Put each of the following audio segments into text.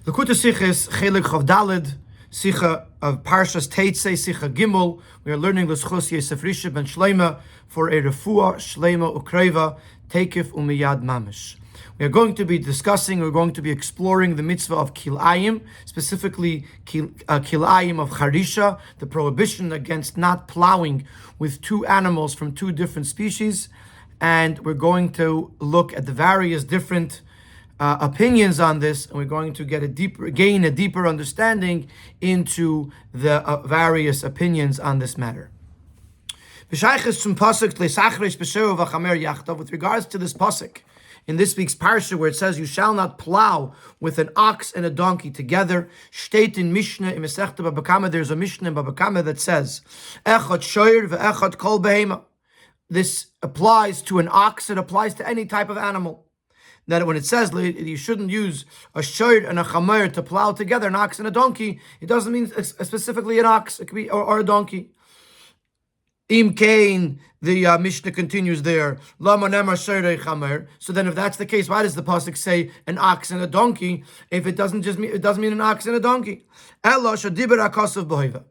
L'kuta Sichos Chelek Chav Daled, Sicha of Parshas Tetze, Sicha Gimel. We are learning L'schos Yosef Risha ben Shleima for a refuah Shleima ukreva Tekef umiyad mamish. We are going to be exploring the mitzvah of kilayim, specifically kilayim of charisha, the prohibition against not plowing with two animals from two different species, and we're going to look at the various different opinions on this, and we're going to gain a deeper understanding into the various opinions on this matter. With regards to this pasuk in this week's parsha, where it says, "You shall not plow with an ox and a donkey together," state in Mishnah in Masechta Baba Kama, there's a Mishnah in Baba Kama that says, "Echad shoyer ve'echad kol behema." This applies to an ox. It applies to any type of animal. That when it says you shouldn't use a shoyer and a chamer to plow together, an ox and a donkey, it doesn't mean specifically an ox. It could be or a donkey. Im Kain, the Mishnah continues there. Lama nemar shoyer chamer. So then, if that's the case, why does the pasuk say an ox and a donkey? If it doesn't mean an ox and a donkey. Ella shadiber akasav bohiva.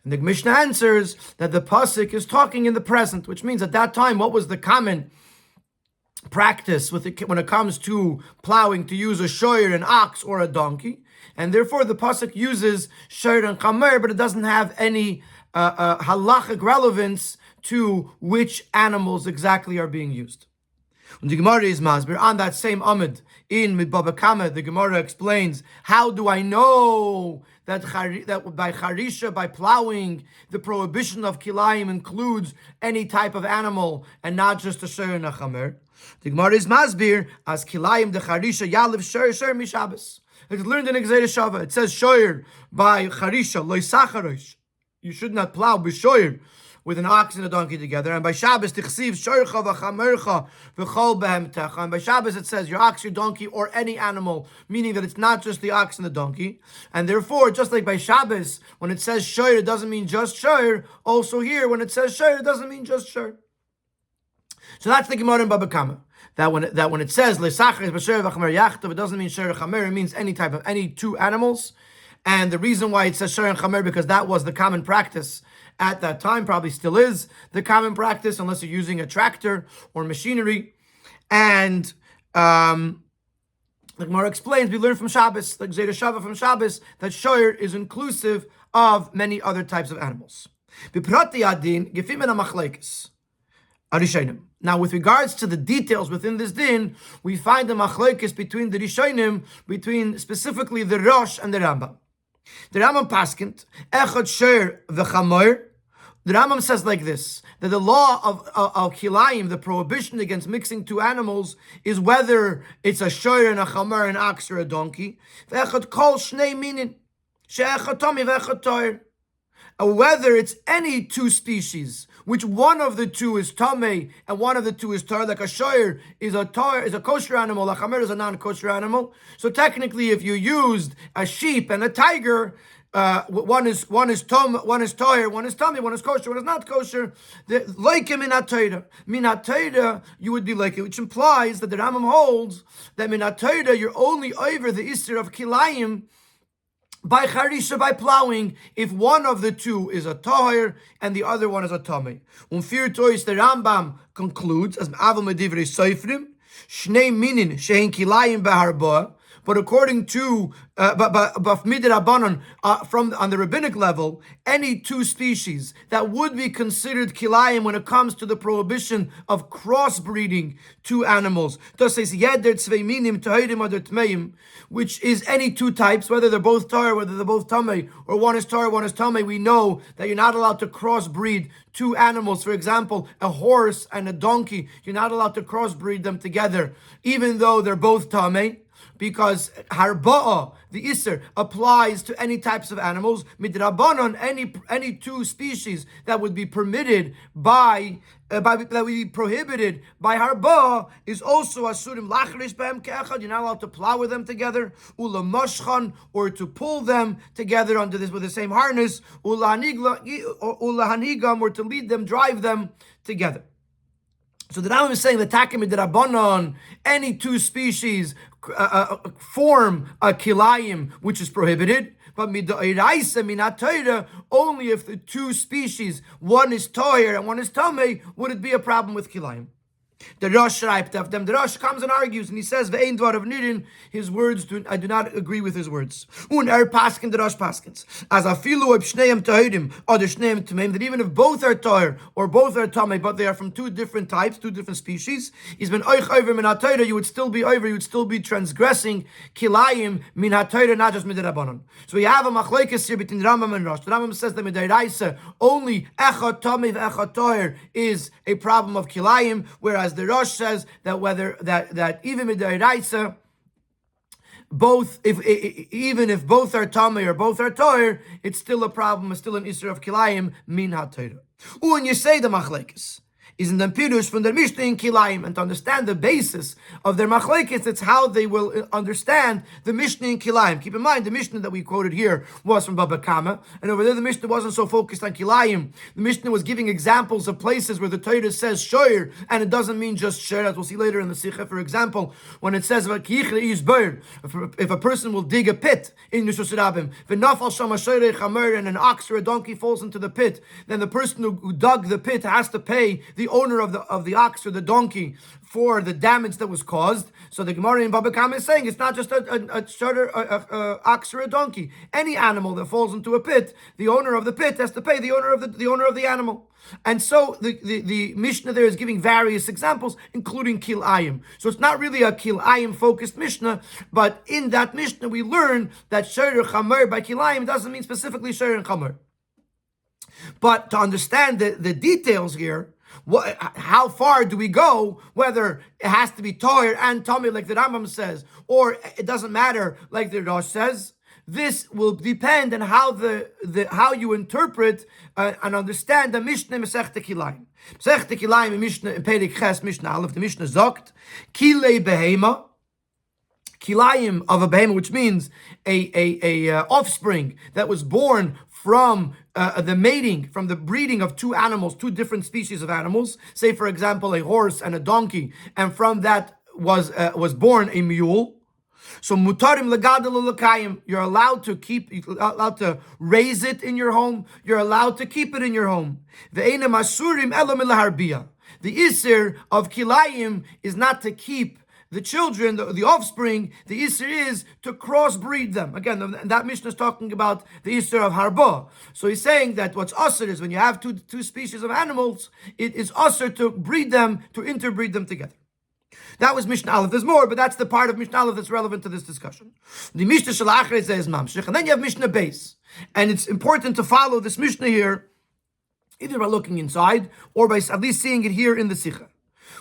And the Mishnah answers that the pasuk is talking in the present, which means at that time, what was the common practice when it comes to plowing, to use a shoyer, an ox, or a donkey, and therefore the pasuk uses shoyer and chamer, but it doesn't have any halachic relevance to which animals exactly are being used. And the Gourarie is masbir on that same amud in Baba Kama. The Gemara explains, how do I know that by charisha, by plowing, the prohibition of kilayim includes any type of animal and not just a shoyer and a chamer? The Gemara is masbir as kilayim de charisha yaliv shoyer mishabes. It's learned in Gzeira Shava. It says shoyer by charisha loy sacharosh. You should not plow b'shoyer with an ox and a donkey together. And by Shabbos tichsiv shoyercha v'chamercha v'chol behemtecha. And by Shabbos it says your ox, your donkey, or any animal, meaning that it's not just the ox and the donkey. And therefore, just like by Shabbos, when it says shoyer, it doesn't mean just shoyer. Also here, when it says shoyer, it doesn't mean just shoyer. So that's the Gemara in Baba Kama. That when it says lesachar b'shoyer v'chamer yachtav, it doesn't mean shoyer chamer. It means any two animals. And the reason why it says shoyer and chamer, because that was the common practice at that time, probably still is the common practice, unless you're using a tractor or machinery. And like Gemara explains, we learn from Shabbos, like Gzeira Shava from Shabbos, that shoyer is inclusive of many other types of animals. Now, with regards to the details within this din, we find the machlekes between the Rishonim, between specifically the Rosh and the Rambam. The Rambam paskint echad shoyer v'chamer. The Rambam says like this, that the law of kilayim, the prohibition against mixing two animals, is whether it's a shoyer and a chamer, an ox or a donkey. V'echad kol shnei minin she'echad tomi v'echad toyer. Whether it's any two species, which one of the two is tamei and one of the two is tar, like a shoyer is a kosher animal, a chamer is a non-kosher animal. So technically, if you used a sheep and a tiger, one is tar, one is tamei, one is kosher, one is not kosher. Like minat Torah, you would be like it, which implies that the Rambam holds that minat Torah you're only over the isser of kilayim by charisha, by plowing, if one of the two is a tahir and the other one is a tamei. Fir tois, the Rambam concludes as aval medivrei soifrim shnei minin shein kilayim beharba. But according to from on the rabbinic level, any two species that would be considered kilayim when it comes to the prohibition of crossbreeding two animals, which is any two types, whether they're both tar, whether they're both tamei, or one is tar, one is tamei, we know that you're not allowed to crossbreed two animals. For example, a horse and a donkey, you're not allowed to crossbreed them together, even though they're both tamei, because harba'a, the isser, applies to any types of animals. Midrabanan, any two species that would be permitted that would be prohibited by harba'a is also asurim lachrish behem ke'echad. You're not allowed to plow with them together. Ula mashchan, or to pull them together under this with the same harness. Ula hanigam, or to lead them, drive them together. So the Rambam is saying that Takim Midrabanan, any two species form a kilayim, which is prohibited. But midairaisa minatayra, only if the two species, one is toyer and one is tamei, would it be a problem with kilayim? The Rosh schreibt of them. The Rosh comes and argues, and he says, "Ve'ein dvar of nidin." His words, I do not agree with his words. Un paskin the Rosh paskins as afilu ob shneim tahidim or shneim tameim, that even if both are toyer or both are tamei, but they are from two different types, two different species, is ben oich over min hatayra, you would still be over, you would still be transgressing kilayim min hatayra, not just midrabanan. So we have a machlekes here between Rambam and Rosh. The Rambam says that midairaisa only echad tamei ve'echad toyer is a problem of kilayim, whereas the Rosh says that whether that even midairaisa, both even if both are tamei or both are toyer, it's still a problem. It's still an issur of kilayim min hatayra. When you say the machlekes is in the pirush from the Mishnah in Kilayim, and to understand the basis of their machlekes, it's how they will understand the Mishnah in Kilayim. Keep in mind, the Mishnah that we quoted here was from Baba Kama, and over there the Mishnah wasn't so focused on Kilayim. The Mishnah was giving examples of places where the Torah says shoyer, and it doesn't mean just shoyer, as we'll see later in the Sikha. For example, when it says if a person will dig a pit in Nishus Rabim, and an ox or a donkey falls into the pit, then the person who dug the pit has to pay the owner of the ox or the donkey for the damage that was caused. So the Gemara in Baba Kama is saying it's not just a ox or a donkey. Any animal that falls into a pit, the owner of the pit has to pay the owner of the animal. And so the Mishnah there is giving various examples, including kilayim. So it's not really a kilayim focused Mishnah, but in that Mishnah we learn that shoyer chamer by kilayim doesn't mean specifically shoyer and chamer. But to understand the details here, how far do we go? Whether it has to be toyer and tamei like the Rambam says, or it doesn't matter like the Rosh says. This will depend on how how you interpret and understand the Mishnah Masechta Kilayim. Masechta Kilayim in Mishnah in Perek Ches Mishnah Aleph, the Mishnah sagt kilei behema, kilayim of a behema, which means a offspring that was born from the mating, from the breeding of two animals, two different species of animals. Say, for example, a horse and a donkey, and from that was born a mule. So mutarim legadol l'kayim, you're allowed to raise it in your home. You're allowed to keep it in your home. Ve'enem asurim elo milaharbiyah. The isser of kilayim is not to keep the children, the offspring. The isser is to crossbreed them. Again, that Mishnah is talking about the isser of harba. So he's saying that what's usher is when you have two species of animals, it is usher to breed them, to interbreed them together. That was Mishnah Aleph. There's more, but that's the part of Mishnah Aleph that's relevant to this discussion. The Mishnah Shalachre says Mamshich, and then you have Mishnah Beis. And it's important to follow this Mishnah here, either by looking inside, or by at least seeing it here in the Sikha,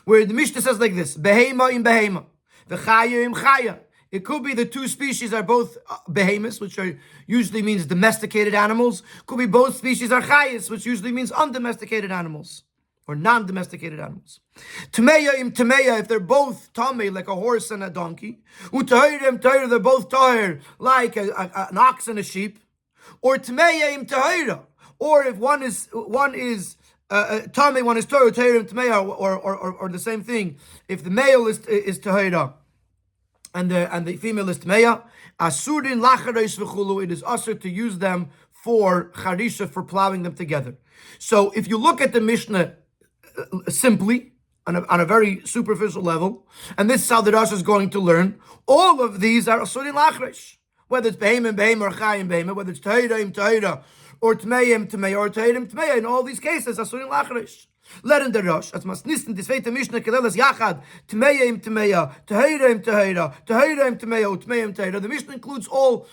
where the Mishnah says like this, Behema im Behema, V'chaya im Chaya. It could be the two species are both behemoths, which usually means domesticated animals. Could be both species are chayas, which usually means undomesticated animals, or non-domesticated animals. Tameya im tameya, if they're both tamei, like a horse and a donkey. Utahir im tahir, they're both tahir, like an ox and a sheep. Or tameya im tahira, or if one is tamei, one is tahir, tahir im tameya, or the same thing. If the male is tahira and the female is tameya, asurin lachareis v'chulu, it is asur to use them for charisha, for plowing them together. So if you look at the Mishnah simply, on a very superficial level, and this is how the Rosh is going to learn, all of these are asurin lachresh, whether it's behema and behema or chayim behema, whether it's tahira im tahira, or tmeim tmeim, or tahira im tmeim, in all these cases, asurin lachresh. Let in the Rosh, as mas nisten this veite Mishnah kelelas yachad, tmeim im tmeim, tahira im tahira, tahira im tmeim, tmeim tahira. The Mishnah includes all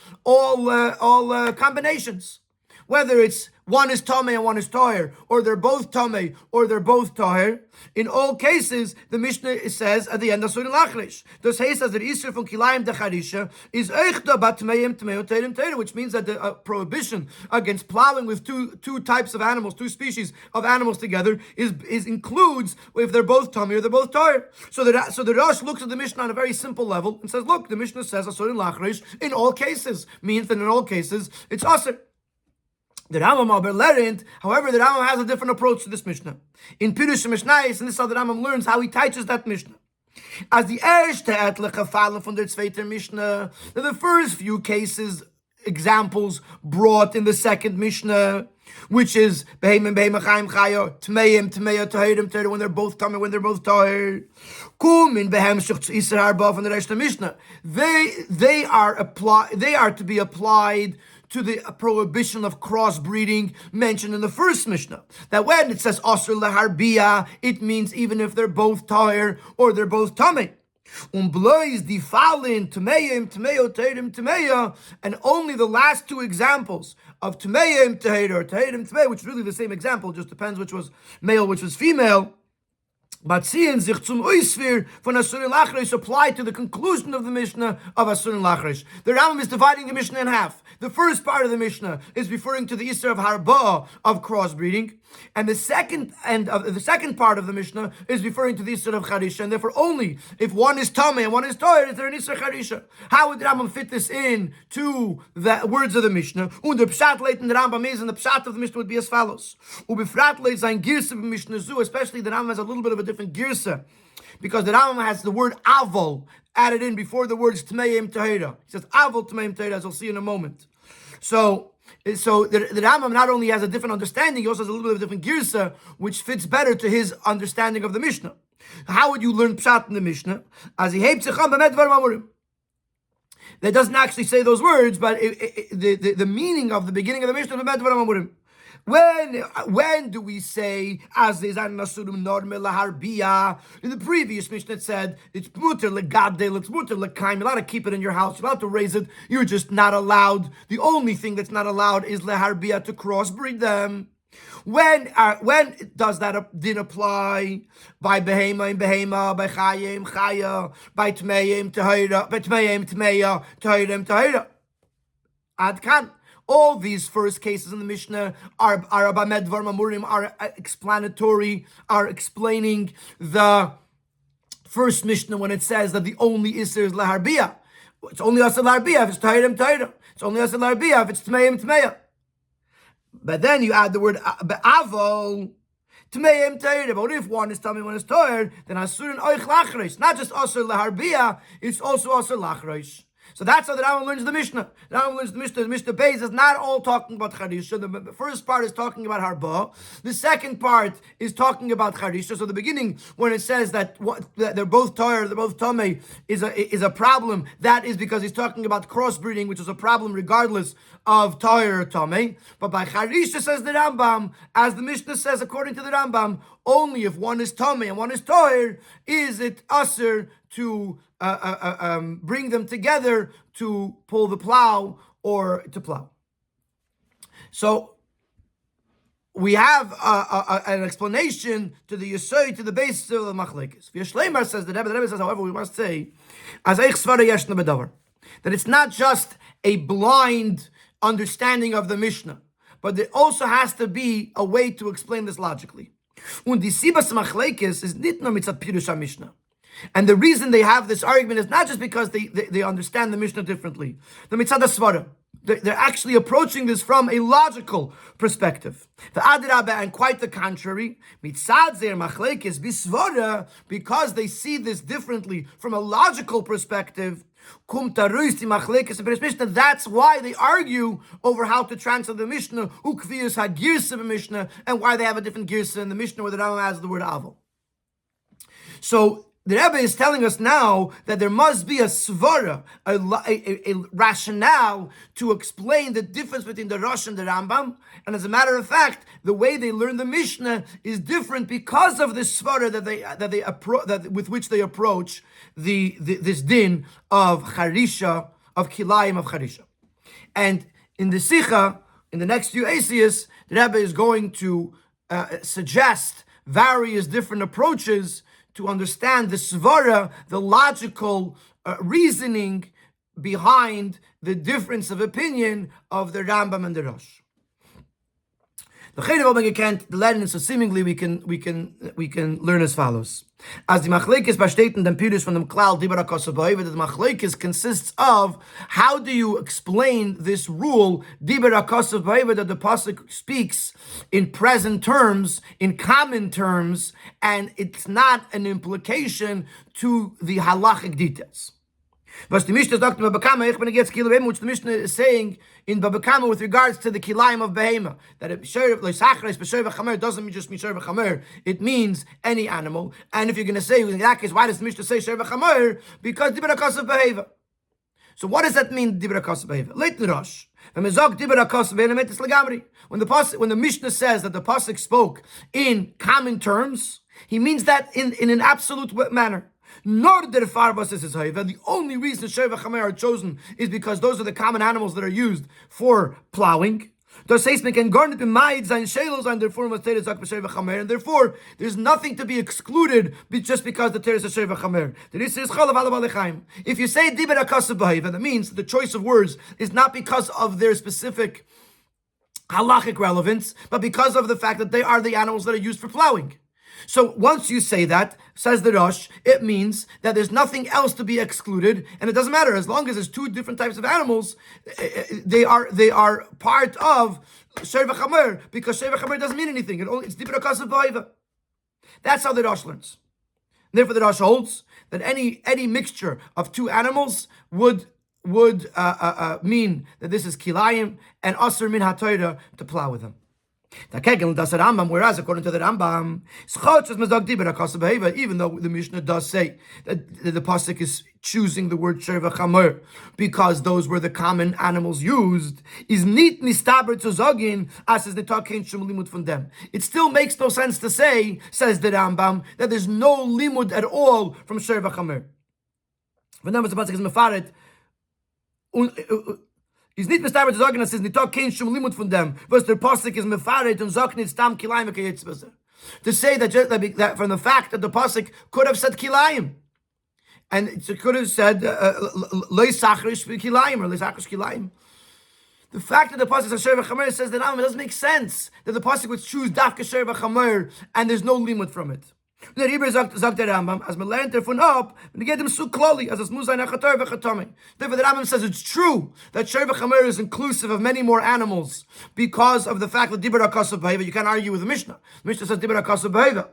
combinations. Whether it's one is tamei and one is tahir, or they're both tamei, or they're both tahir, in all cases, the Mishnah says at the end of Surah Lachrish, das heißt, that the Isser from Kilayim Decharisha is Eichda bat Tmeim Tmeo Teirim Teirim, which means that the prohibition against plowing with two types of animals, two species of animals together, is includes if they're both tamei or they're both tahir. So the Rosh looks at the Mishnah on a very simple level and says, look, the Mishnah says Surah Lachrish in all cases, means that in all cases it's Asr. The Rambam aber lernt, however, the Rambam has a different approach to this Mishnah. In Pirush Mishnayis, and this is how the Rambam learns how he teaches that Mishnah. As the erste etliche Fallen von der zweiter Mishnah, the first few cases, examples brought in the second Mishnah, which is Behem and Behem Chaim Chayo, Tmeim, Tmeya, Tahirim, Tahir, when they're both Tameh, when they're both Tahir. Kum in Behem Shech Isser Harba from the rest of the Mishnah. They are to be applied to the prohibition of crossbreeding mentioned in the first Mishnah. That when it says Asr Leharbiya, it means even if they're both Tahir or they're both Tameh. Blois die Fallen, Tmeim, Tmeo, Tahirim, Tmeya, and only the last two examples of Tmeim, Tahir, or Tahirim, Tmeya, which is really the same example, just depends which was male, which was female. But seeing sich zum Oisfir von Asurin Lachresh apply to the conclusion of the Mishnah of Asurin Lachresh. The Rambam is dividing the Mishnah in half. The first part of the Mishnah is referring to the Isser of Harba of crossbreeding, and the second part of the Mishnah is referring to the Isser of Charisha, and therefore only if one is Tameh and one is Toyer is there an Isser Charisha. How would the Rambam fit this in to the words of the Mishnah? Und der Pshat leit in the Rambam is, and the Pshat of the Mishnah would be as follows. Ubefrat leit sein Girse b'Mishnah zu, especially the Rambam has a little bit of a different Girse, because the Rambam has the word Avol added in before the words Tmeim Tahira. He says Avol Tmeim Tahira, as we'll see in a moment. So the Rambam not only has a different understanding, he also has a little bit of a different girsa, which fits better to his understanding of the Mishnah. How would you learn pshat in the Mishnah? As he that doesn't actually say those words, but the meaning of the beginning of the Mishnah. When do we say as is an nasurum norme laharbiya? In the previous Mishnah it said it's muter legadel, it's muter lekaim. You're allowed to keep it in your house. You're allowed to raise it. You're just not allowed. The only thing that's not allowed is leharbiya, to crossbreed them. When does that din apply? By behema in behema, by chayim chaya, by tmeim tahira, by tmeim tmeya, tahirim tahira. Ad kan. All these first cases in the Mishnah are abamed dvar mamurim, are explanatory, are explaining the first Mishnah when it says that the only Isser is laharbiya. It's only Asr laharbiya if it's tahirim tahira. It's only Asr laharbiya if it's tmeim tmeya. But then you add the word avol, tmeim tahira. But if one is tamei, one is tahir, then asurin oich lachreish. Not just Asr laharbiya, it's also Asr lachreish. So that's how the Rambam learns the Mishnah. The Rambam learns the Mishnah. The Mishnah Beis is not all talking about Charisha. The first part is talking about Harba. The second part is talking about Charisha. So the beginning, when it says that they're both Torah, they're both Tomei, is a problem, that is because he's talking about crossbreeding, which is a problem regardless of Torah or Tomei. But by Charisha, says the Rambam, as the Mishnah says, according to the Rambam, only if one is Tomei and one is Torah is it Aser to bring them together to pull the plow or to plow. So we have an explanation to the Yesod, to the basis of the Machlekes. V'Yeshleimar says, the Rebbe says, however, we must say, as Eich Svara Yeshna B'Davar, that it's not just a blind understanding of the Mishnah, but there also has to be a way to explain this logically. Und die Sibas Machlekes is nit nur mitzat Pirush HaMishnah. And the reason they have this argument is not just because they understand the Mishnah differently. The mitzad svara, they're actually approaching this from a logical perspective. The adirabah, and quite the contrary, mitzad zer machlekes bisvara, because they see this differently from a logical perspective. That's why they argue over how to translate the Mishnah, ukviyus hagirsa Mishnah, and why they have a different girsa in the Mishnah where the Rambam has the word avol. So the Rebbe is telling us now that there must be a svara, a rationale to explain the difference between the Rosh and the Rambam. And as a matter of fact, the way they learn the Mishnah is different because of this svara with which they approach this din of charisha, of kilayim of charisha. And in the Sikha, in the next few Asias, the Rebbe is going to suggest various different approaches to understand the svara, the logical reasoning behind the difference of opinion of the Rambam and the Rosh. The Chaydav gekent the Latin, so seemingly we can learn as follows. As the Machlekes besteht dem Pirish from the Klal Dibra Kosabayva, that the Machlekes consists of how do you explain this rule Dibra Kosabayva, that the pasuk speaks in present terms, in common terms, and it's not an implication to the halachic details. But the Mishnah Dr. Babakama, ich bin against Kilayim, which the Mishnah is saying in Babakama with regards to the Kilayim of Behema, that it doesn't just mean Sher v'chamer, it means any animal. And if you're going to say, in that case, why does the Mishnah say Sher v'chamer? Because Dibra Kosav Beheva. So what does that mean, Dibra Kosav Beheva? Leit Rosh. When the Mishnah says that the pasuk spoke in common terms, he means that in an absolute manner. Nor the farbas is the only reason Sher v'chamer are chosen is because those are the common animals that are used for plowing. And therefore, there's nothing to be excluded just because the Torah is Sher v'chamer. If you say Dibra Kosav Beheva, that means the choice of words is not because of their specific halachic relevance, but because of the fact that they are the animals that are used for plowing. So once you say that, says the Rosh, it means that there's nothing else to be excluded, and it doesn't matter as long as there's two different types of animals. They are part of Sher v'chamer, because Sher v'chamer doesn't mean anything. It's Dibra Kosav Beheva. That's how the Rosh learns. Therefore, the Rosh holds that any mixture of two animals would mean that this is kilayim and asur min haTorah to plow with them. Whereas according to the Rambam, even though the Mishnah does say that the pasuk is choosing the word Sher v'chamer because those were the common animals used, is nit mistaber to zogin as is the takein shum limud from them. It still makes no sense to say, says the Rambam, that there's no limud at all from Sher v'chamer. When the pasuk is mefaret. Is nicht mistaber zu sagen, dass es nicht kein Shum Limud von dem, was der pasuk is mefaret und sagt nicht stam kilayim keyitzbase. To say that from the fact that the pasuk could have said kilayim, and it could have said loy sachrish kilayim or loy sachrish kilayim. The fact that the pasuk says Sher v'chamer says that it doesn't make sense that the pasuk would choose dafka Sher v'chamer and there's no limud from it. Der Rebbe sagt der Rambam, as man lernt davon ab, when you get them so kloli, as es muss sein achatar v'chatami. Therefore, the Rambam says it's true that Sher v'chamer is inclusive of many more animals because of the fact that Dibra Kosav Beheva. You can't argue with the Mishnah. The Mishnah says Dibra Kosav Beheva.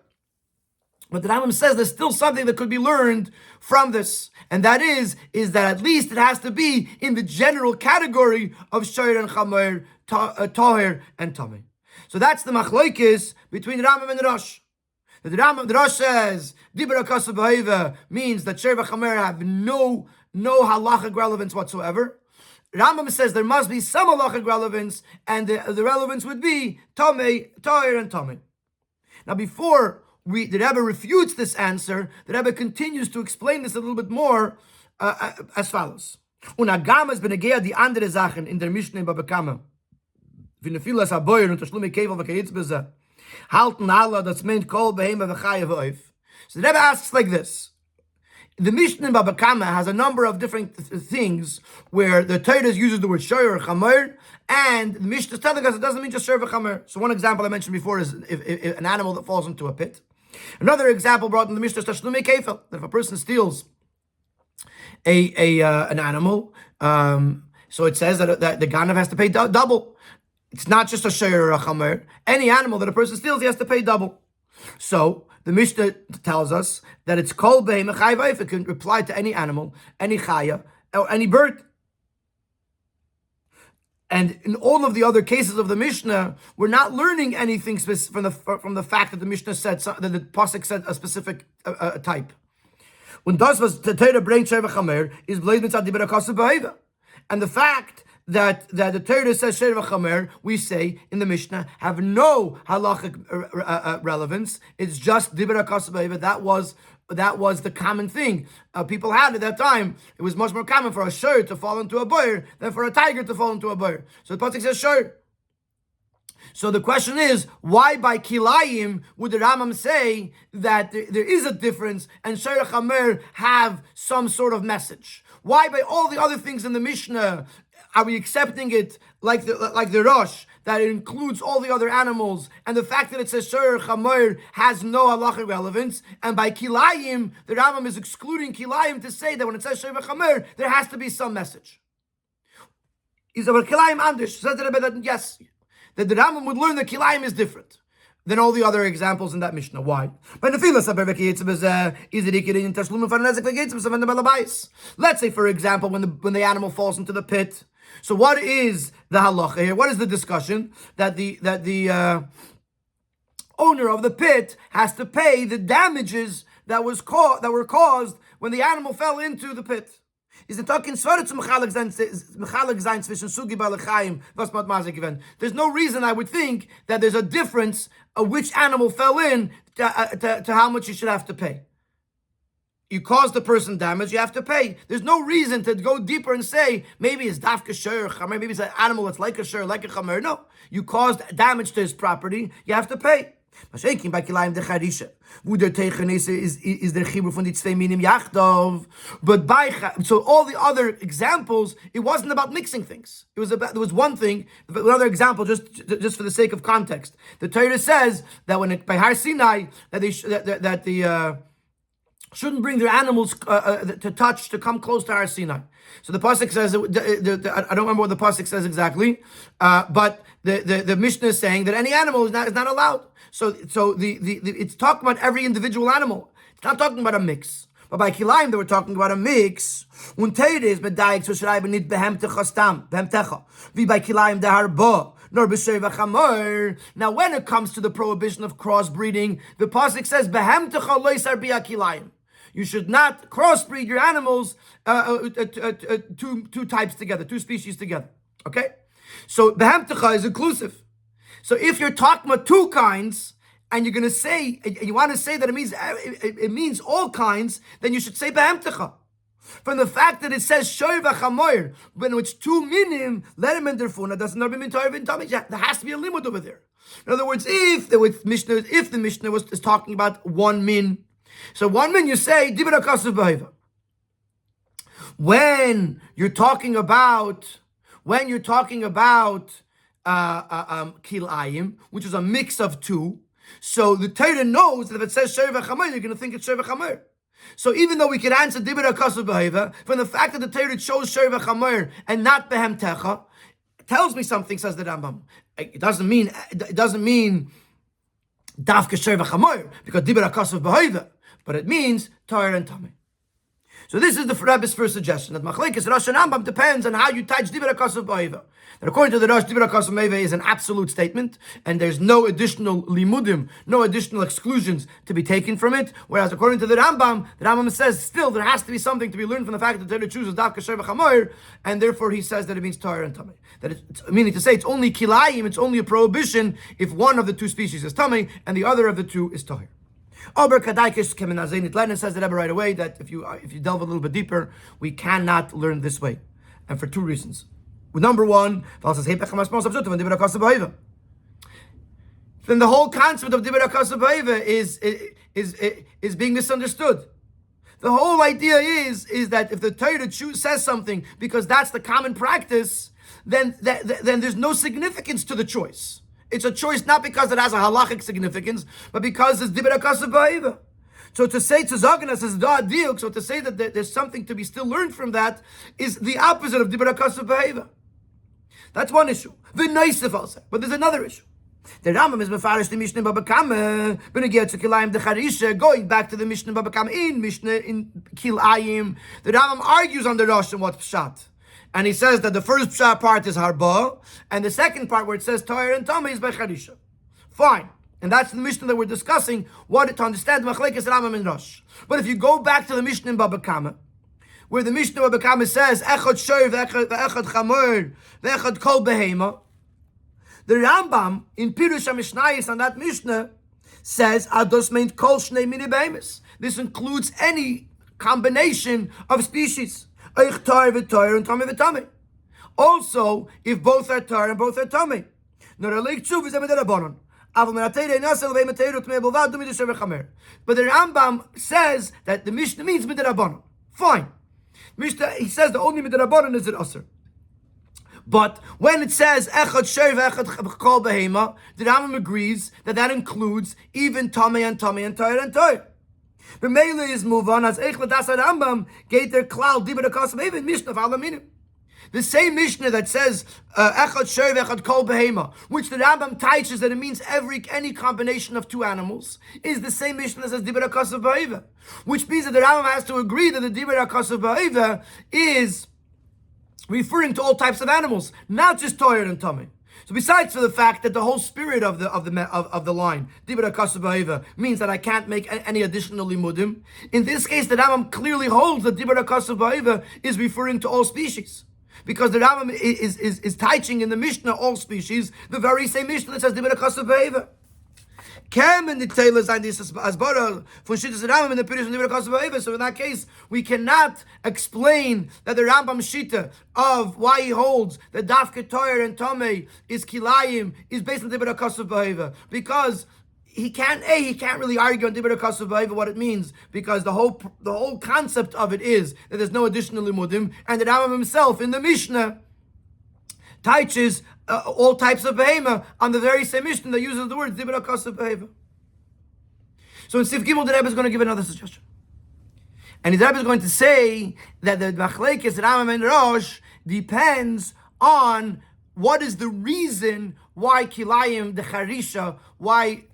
But the Rambam says there's still something that could be learned from this, and that is that at least it has to be in the general category of Sher and Chamer, Tahir and Tamei. So that's the machlokes between the Rambam and the Rosh. The Rosh says Dibra Kosav Beheva means that Sher v'chamer have no halachic relevance whatsoever. Rambam says there must be some halachic relevance, and the relevance would be Tamei, Tahir, and Tamei. Now, before the Rebbe refutes this answer, the Rebbe continues to explain this a little bit more as follows. Unagamas benegea die andere Sachen in der Mishnah in Babakama. V'nefilas haboyer und tashlumi kevel v'keyitzbeze. Halten Allah that's meant kol behema v'chayev oif. So the Rebbe asks like this. The Mishnah in Baba Kama has a number of different things where the Torah uses the word Sher or Chamer, and the Mishnah is telling us it doesn't mean just Sher v'chamer. So one example I mentioned before is if an animal that falls into a pit. Another example brought in the Mishnah is Tashlumei Kefel, that if a person steals an animal, so it says that the Ganav has to pay double. It's not just a Sher or a Chamer. Any animal that a person steals, he has to pay double. So the Mishnah tells us that it's Kol Behema Chayav Oif. It can apply to any animal, any Chaya, or any bird. And in all of the other cases of the Mishnah, we're not learning anything from the fact that the Mishnah said that the pasuk said a specific type. When das was the Torah brings Sher v'chamer is b'leid mitzad dibra kosav beheva, and the fact that the Torah says Sher v'chamer, we say in the Mishnah, have no halachic relevance. It's just dibra kosav beheva. That was the common thing people had at that time. It was much more common for a shor to fall into a boyer than for a tiger to fall into a boyer. So the pasuk says shor. So the question is, why by kilayim would the Rambam say that there is a difference and shor chamer have some sort of message? Why by all the other things in the Mishnah Are we accepting it like the Rosh, that it includes all the other animals, and the fact that it says Shor Chamer has no halachic relevance? And by Kilayim, the Rambam is excluding Kilayim to say that when it says Shor Chamer, there has to be some message. Is about Kilayim Andish? Says the Rabbi that yes, that the Rambam would learn that Kilayim is different than all the other examples in that Mishnah. Why? Let's say, for example, when the animal falls into the pit. So what is the halacha here? What is the discussion? That the owner of the pit has to pay the damages that were caused when the animal fell into the pit. Is the talking There's no reason, I would think, that there's a difference of which animal fell in to how much you should have to pay. You caused the person damage, you have to pay. There's no reason to go deeper and say, maybe it's dafka shur, maybe it's an animal that's like a shur, like a chamer. No, you caused damage to his property, you have to pay. But by so all the other examples, it wasn't about mixing things. There was one thing. Another example, just for the sake of context, the Torah says that by Har Sinai that they shouldn't bring their animals to come close to Har Sinai. So the pasuk says, I don't remember what the pasuk says exactly, but the Mishnah is saying that any animal is not allowed. So it's talking about every individual animal. It's not talking about a mix. But by Kilayim, they were talking about a mix. Und Teire is bedaik so schreiben nicht behemtecha stam, behemtecha. Wie bei Kilayim der Harba. Now, when it comes to the prohibition of crossbreeding, the pasuk says, "Behemtecha loisar biakilayim." You should not crossbreed your animals, two types together, two species together. Okay, so behemtecha is inclusive. So if you're talking about two kinds, and you're going to say, and you want to say that it means all kinds, then you should say behemtecha. From the fact that it says shor v'chamoir, when it's two minim, let him in their funa, doesn't not mean Torah and Tamid. There has to be a limit over there. In other words, if the Mishnah is talking about one min, so one min you say dibra kasav b'heva. When you're talking about kilayim, which is a mix of two, so the Torah knows that if it says shor v'chamoir, you're going to think it's shor v'chamoir. So even though we could answer dibra kasav b'heva, from the fact that the Torah chose shor v'chamoir and not behemtecha, tells me something, says the Rambam. It doesn't mean dafka shor v'chamoir, because dibra kasav b'heva, but it means Torah and Tamid. So this is the Rabbi's first suggestion, that machlekes Rosh and Rambam depends on how you touch dibra kasav b'heva. That according to the Rosh, dibra kasav b'heva is an absolute statement, and there's no additional limudim, no additional exclusions to be taken from it. Whereas according to the Rambam says still there has to be something to be learned from the fact that the Torah chooses dafka shor v'chamoir, and therefore he says that it means Torah and Tamid. That it's meaning to say it's only kilayim, it's only a prohibition if one of the two species is Tamid and the other of the two is Tahir. Ober Kadaikis Kemenazeinit Lenin says the Rebbe right away that if you delve a little bit deeper, we cannot learn this way, and for two reasons. Number one, then the whole concept of dibra kasav b'heva is being misunderstood. The whole idea is that if the Torah says something because that's the common practice, then there's no significance to the choice. It's a choice not because it has a halachic significance, but because it's dibra kasav b'heva. So to say to Zaganas is da diuk, so to say that there's something to be still learned from that is the opposite of dibra kasav b'heva. That's one issue. V'noisef also, but there's another issue. The Rambam is mefarish the Mishnah Baba Kama, going back to the Mishnah Baba Kama in Kilayim. The Rambam argues on the Rosh and what's pshat. And he says that the first pshat part is harba, and the second part where it says Torah and Tamid is by charisha. Fine. And that's the Mishnah that we're discussing, what to understand machlekes Rambam and Rosh. But if you go back to the Mishnah in Baba Kama, where the Mishnah Baba Kama says echad shor ve'echad chamor ve'echad kol behema, the Rambam in Pirush HaMishnayos on that Mishnah says ados meint kol shnei mini behemis. This includes any combination of species. Eich tar v'tar and tamei v'tamei. Also, if both are tar and both are tamei. Nor aleik tzuv is amederabanon. But the Rambam says that the Mishnah means midirabanon. Fine. Mishnah, he says the only midirabanon is an usher. But when it says echad shei ve'echad kol behema, the Rambam agrees that includes even tamei and toyer and toyer. The Mele is move on as Eichel Das Rambam gate their cloud diber the custom even Mishnah of Alaminim. The same Mishnah that says Echad Shei Echad Kol Behema, which the Rambam teaches that it means any combination of two animals, is the same Mishnah that says Diber HaKasav Ba'eva, which means that the Rambam has to agree that the Diber HaKasav Ba'eva is referring to all types of animals, not just Toyer and Tummy. So besides for the fact that the whole spirit of the line Dibra Kasav Ba'eva means that I can't make any additional limudim, in this case the Rambam clearly holds that Dibra Kasav Ba'eva is referring to all species, because the Rambam is teaching in the Mishnah all species, the very same Mishnah that says Dibra Kasav Ba'eva. So in that case, we cannot explain that the Rambam Shita of why he holds that Dafke Toyer and Tomei is Kilayim is based on Dibra Kasav Ba'eva, because he can't really argue on Dibra Kasav Ba'eva what it means, because the whole concept of it is that there's no additional limudim, and the Rambam himself in the Mishnah teaches all types of behema on the very same Mishnah that uses the word Dibra Kasav Behema. So in Sif Gimel, the Rebbe is going to give another suggestion. And the Rebbe is going to say that the Machlekes Rambam and Rosh depends on what is the reason why Kilayim, the Charisha, why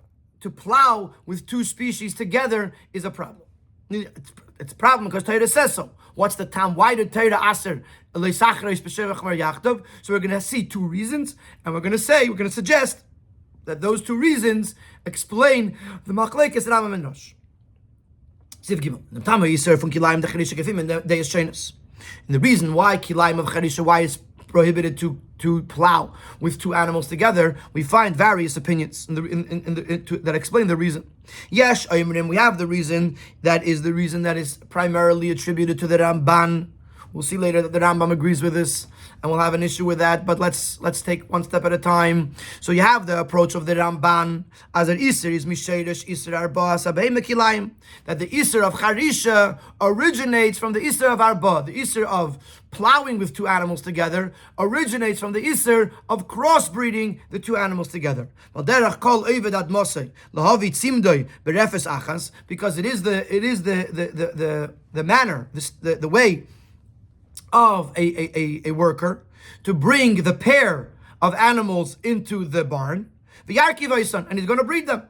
to plow with two species together is a problem. It's a problem because Torah says so. What's the time? Why did Torah aser? So we're going to see two reasons, and we're going to suggest that those two reasons explain the Machlekes Rambam and Rosh. And the reason why Kilayim of Charisha, why it's prohibited to plow with two animals together, we find various opinions that explain the reason. Yes, we have the reason that is primarily attributed to the Ramban. We'll see later that the Rambam agrees with this, and we'll have an issue with that, but let's take one step at a time. So you have the approach of the Ramban as an Isser is Misheresh Isser Arba Sabei Mekilayim, that the Isser of Charisha originates from the Isser of Arba. The Isser of plowing with two animals together originates from the Isser of crossbreeding the two animals together. Because it is the manner, the way of a worker to bring the pair of animals into the barn, and he's going to breed them.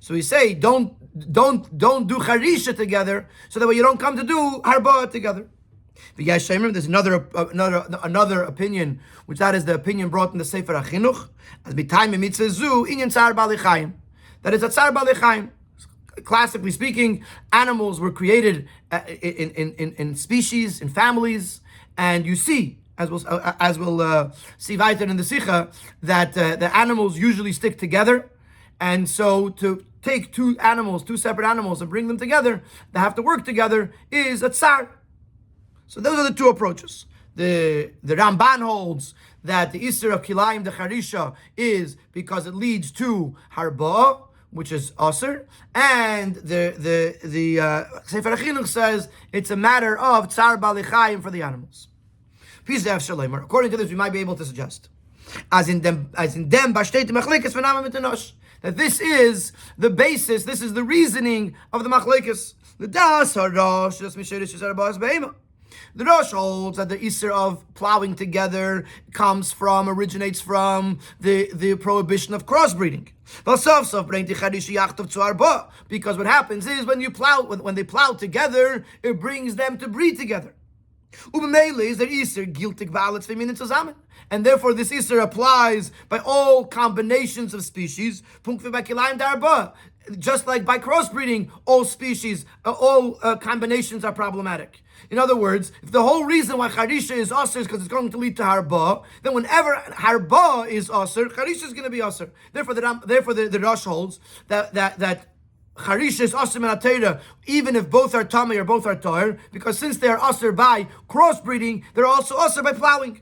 So we say don't do charisha together, so that way you don't come to do harba together. There's another opinion, which that is the opinion brought in the Sefer HaChinuch, as b'tayim mitzvah zu inyan tzar bali chayim, that is a tzar bali chayim. Classically speaking, animals were created in species, in families, and you see, as we'll see weiter in the Sikha, that the animals usually stick together, and so to take two separate animals, and bring them together, they have to work together, is a tsar. So those are the two approaches. The Ramban holds that the Isser of Kilayim, the Charisha, is because it leads to Harba, which is Aser, and the Sefer HaChinuch says it's a matter of Tsar Bali Chayim for the animals. According to this, we might be able to suggest, as in dem Bashteit Machlekes V'Namam Mitanosh, that this is the basis, this is the reasoning of the Machlekes. The Das HaRosh, das Misheresh Yisar Ba'as Be'ema. The Rosh holds that the Isser of plowing together originates from the prohibition of crossbreeding. Because what happens is when they plow together, it brings them to breed together. And therefore this Isser applies by all combinations of species. Just like by crossbreeding, all species, all combinations are problematic. In other words, if the whole reason why Charisha is Aser is because it's going to lead to Harba, then whenever Harba is Aser, Charisha is going to be Aser. Therefore, the Rosh holds that Charisha is Aser min HaTorah, even if both are Tamei or both are Toyer, because since they are Aser by crossbreeding, they're also Aser by plowing.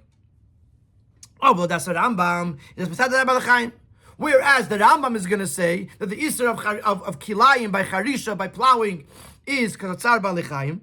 Oh, well, that's a Rambam. Whereas the Rambam is going to say that the Isser of Kilayim by Charisha, by plowing, is Katzar Bali Chayim.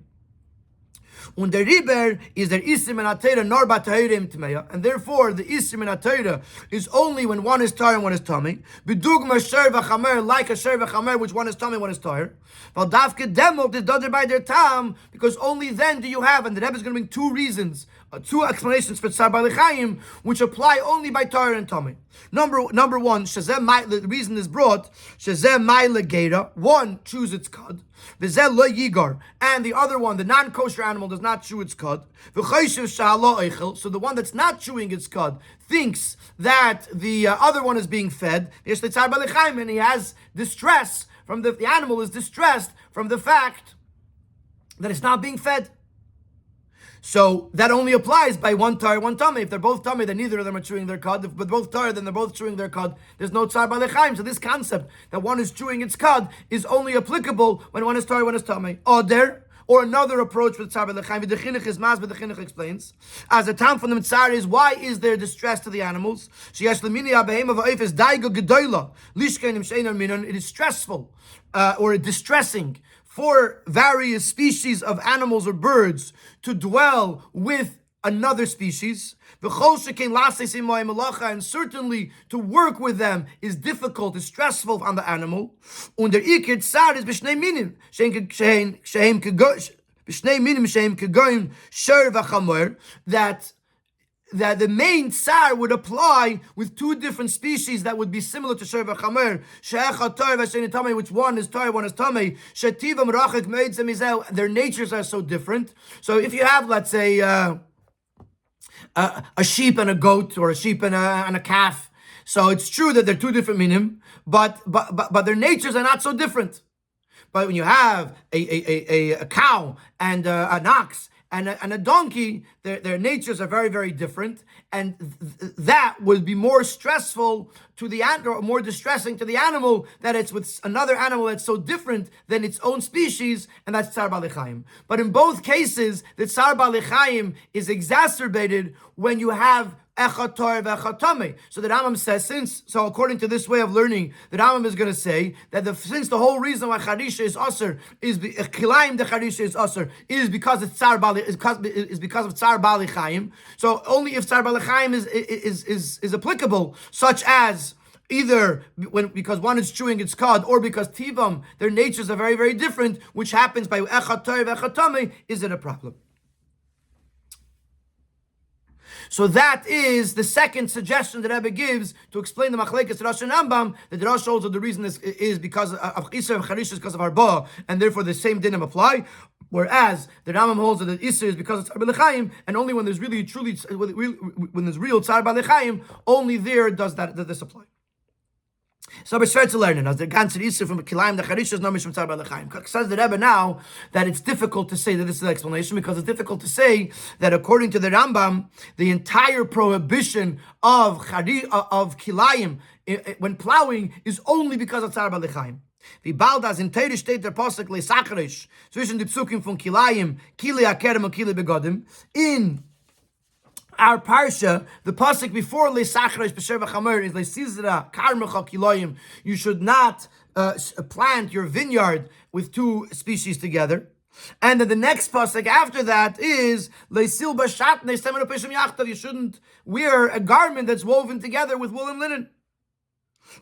Und der Riber is der Isrim and Atayra nor Batayrim Tmeya, and therefore the Isrim and Atayra is only when one is Tar and one is Tummy. B'dugma Sher v'Chamer, like a Sher v'Chamer, which one is Tummy, one is Tar. Well, Davke Demot is Dodder by their Tam, because only then do you have, and the Rebbe is going to bring two reasons, two explanations for Tsar Balichayim, which apply only by Tar and Tummy. Number one, the reason is brought, Shazem Maile Gera, one chews its cud, V'zeh lo yigar, and the other one, the non-kosher animal, does not chew its cud. V'choshev sha'alo eichel, so the one that's not chewing its cud thinks that the other one is being fed. Yesh l'tzar b'lechaim, and he has distress from the animal is distressed from the fact that it's not being fed. So that only applies by one tar, one tummy. If they're both tummy, then neither of them are chewing their cud. If they're both tar, then they're both chewing their cud. There's no tsar b'lechaim. So this concept that one is chewing its cud is only applicable when one is tar, one is tummy. Or another approach with tsar b'lechaim. The chinuch is mas, but the chinuch explains. As a time from the tsar is, why is there distress to the animals? It is stressful or distressing for various species of animals or birds to dwell with another species. And certainly to work with them is difficult, is stressful on the animal. That the main tsar would apply with two different species that would be similar to Sher v'Chamer, which one is tar, one is tamei. Their natures are so different. So if you have, let's say, a sheep and a goat, or a sheep and a calf, so it's true that they're two different minim, but their natures are not so different. But when you have a cow and an ox and a donkey, their natures are very, very different, and that would be more stressful to the animal, or more distressing to the animal, that it's with another animal that's so different than its own species, and that's Tsar Balichayim. But in both cases, the Tsar Balichayim is exacerbated when you have Echad Tar v'Echad Tamei. So the Rambam says, according to this way of learning, the Rambam is going to say that since the whole reason why Charisha is Aser is Kilayim the Charisha is Aser is because it's Tsar Bali is because of Tsar Bali Chaim. So only if Tsar Bali Chaim is applicable, such as either because one is chewing its cud, or because Tivam, their natures are very, very different, which happens by Echad Tar v'Echad Tamei, is it a problem? So that is the second suggestion that Rebbe gives to explain the Machlekes Rosh and Rambam, that the Rosh holds that the reason is because of Isser and Charish is because of Arba, and therefore the same dinim apply. Whereas the Rambam holds that the Isser is because of Tzar B'Lechaim, and only when there's when there's real Tzar B'Lechaim, only there does this apply. So we're starting to learn it. As the ganze Isser from Kilayim the Charish is no mishum Tzar B'Lechaim. Says the Rebbe now that it's difficult to say that this is the explanation, because it's difficult to say that according to the Rambam, the entire prohibition of Kilayim when plowing is only because of Tzar B'Lechaim. Wie bald as in Teire steht der Posuk le'sacharish zwischen die Psukim von Kilayim, Kili Akerem und Kili Begodim. In our parsha, the pasuk before le'sacharish b'sher v'chamer is le'sizra karmecha kilayim. You should not plant your vineyard with two species together. And then the next pasuk after that is le'sil b'shat ne'stemenu peshim yachtav. You shouldn't wear a garment that's woven together with wool and linen.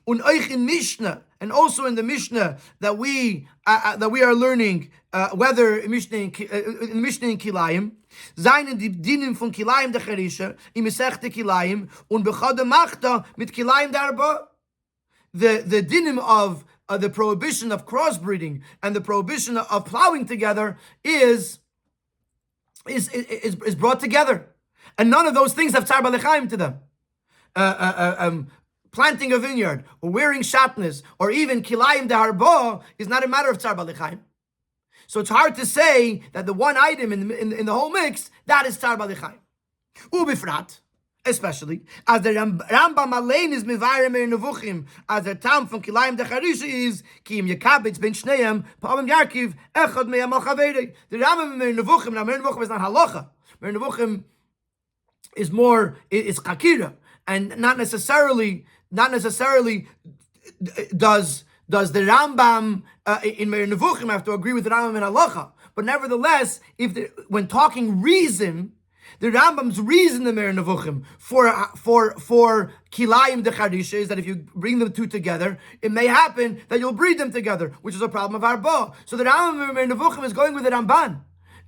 Und euch in Mishnah, and also in the Mishnah that we are learning, whether in Mishnah in Kilayim, seinen die Dinim von Kilayim der Charisha, im Mesechte Kilayim, und bechade Machta mit Kilayim der Arba. The dinim of the prohibition of crossbreeding and the prohibition of plowing together is brought together, and none of those things have Tzar B'Lechaim to them. Planting a vineyard, or wearing shatnez, or even kilayim de harba is not a matter of Tzar B'Lechaim. So it's hard to say that the one item in the whole mix, that is Tzar B'Lechaim. Ubifrat, especially, as the Rambam Alein is Mivayrem Nevuchim, as the tam from kilayim de charisha is, ki im yakabitz ben shneim, pa'amim yarkiv, echad meyam al chaveri. The Rambam Nevuchim, now Nevuchim is not halacha. Nevuchim is more, it's chakira, and not necessarily does the Rambam in Meir Nevuchim have to agree with the Rambam in halacha, But nevertheless, when talking reason, the Rambam's reason in Meir Nevuchim for kilayim de charisha is that if you bring them two together, it may happen that you'll breed them together, which is a problem of harba. So the Rambam in Meir Nevuchim is going with the Ramban